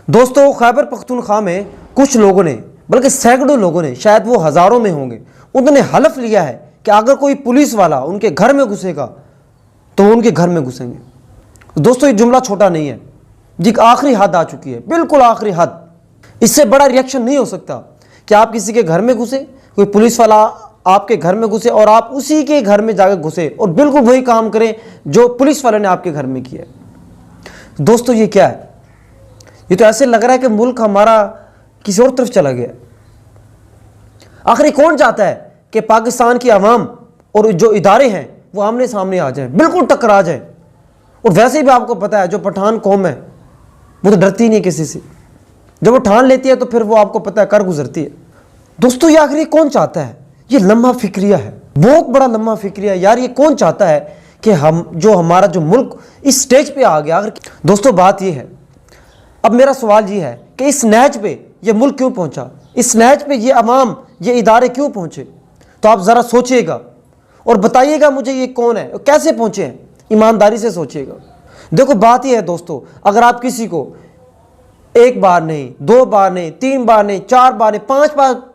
दोस्तों, खैबर पख्तूनख्वा में कुछ लोगों ने, बल्कि सैकड़ों लोगों ने, शायद वो हज़ारों में होंगे, उन्होंने हलफ लिया है कि अगर कोई पुलिस वाला उनके घर में घुसेगा तो वो उनके घर में घुसेंगे। दोस्तों, ये जुमला छोटा नहीं है, जी आखिरी हद आ चुकी है, बिल्कुल आखिरी हद। इससे बड़ा रिएक्शन नहीं हो सकता कि आप किसी के घर में घुसे, कोई पुलिस वाला आपके घर में घुसे और आप उसी के घर में जाकर घुसे और बिल्कुल वही काम करें जो पुलिस वाले ने आपके घर में किया। दोस्तों, ये क्या है? ये तो ऐसे लग रहा है कि मुल्क हमारा किसी और तरफ चला गया। आखिर कौन चाहता है कि पाकिस्तान की आवाम और जो इदारे हैं वो आमने सामने आ जाएं, बिल्कुल टकरा जाएं? और वैसे भी आपको पता है जो पठान कौम है वो तो डरती नहीं किसी से। जब वो ठान लेती है तो फिर वो आपको पता है कर गुजरती है। दोस्तों, ये आखिर कौन चाहता है? ये लम्हा फिक्रिया है, बहुत बड़ा लम्हा फिक्रिया यार। ये कौन चाहता है कि हमारा जो मुल्क इस स्टेज पे आ गया? आखिर दोस्तों, बात ये है, अब मेरा सवाल ये है कि इस नहज पे ये मुल्क क्यों पहुंचा? इस नहज पे ये अवाम, ये इदारे क्यों पहुंचे? तो आप ज़रा सोचिएगा और बताइएगा मुझे ये कौन है और कैसे पहुंचे हैं। ईमानदारी से सोचिएगा। देखो, बात ये है दोस्तों, अगर आप किसी को एक बार नहीं, दो बार नहीं, तीन बार नहीं, चार बार नहीं,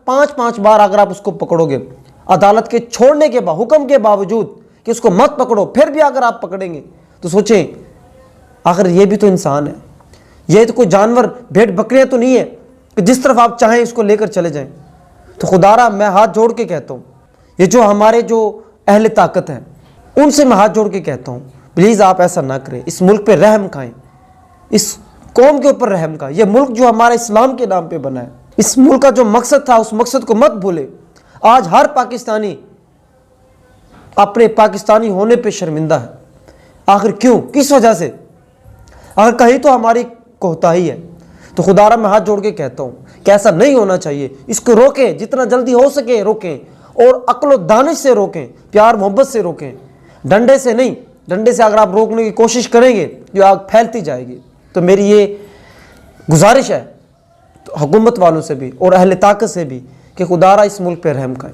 पांच बार अगर आप उसको पकड़ोगे अदालत के छोड़ने के बाद, हुक्म के बावजूद कि उसको मत पकड़ो, फिर भी अगर आप पकड़ेंगे तो सोचें, आखिर ये भी तो इंसान है। ये तो कोई जानवर, भेड़ बकरियां तो नहीं है कि जिस तरफ आप चाहें इसको लेकर चले जाएं। तो खुदारा मैं हाथ जोड़ के कहता हूँ, ये जो हमारे जो अहले ताकत हैं उनसे मैं हाथ जोड़ के कहता हूँ, प्लीज़ आप ऐसा ना करें। इस मुल्क पे रहम खाएं, इस कौम के ऊपर रहम खाएं। ये मुल्क जो हमारे इस्लाम के नाम पे बना है, इस मुल्क का जो मकसद था उस मकसद को मत भूले। आज हर पाकिस्तानी अपने पाकिस्तानी होने पे शर्मिंदा है। आखिर क्यों, किस वजह से? अगर कहीं तो हमारी कोताही है। तो खुदारा मैं हाथ जोड़ के कहता हूँ कि ऐसा नहीं होना चाहिए। इसको रोकें, जितना जल्दी हो सके रोकें और अक्ल व दानिश से रोकें, प्यार मोहब्बत से रोकें, डंडे से नहीं। डंडे से अगर आप रोकने की कोशिश करेंगे जो आग फैलती जाएगी। तो मेरी ये गुजारिश है तो हुकूमत वालों से भी और अहले ताकत से भी कि खुदारा इस मुल्क पर रहम खाएं।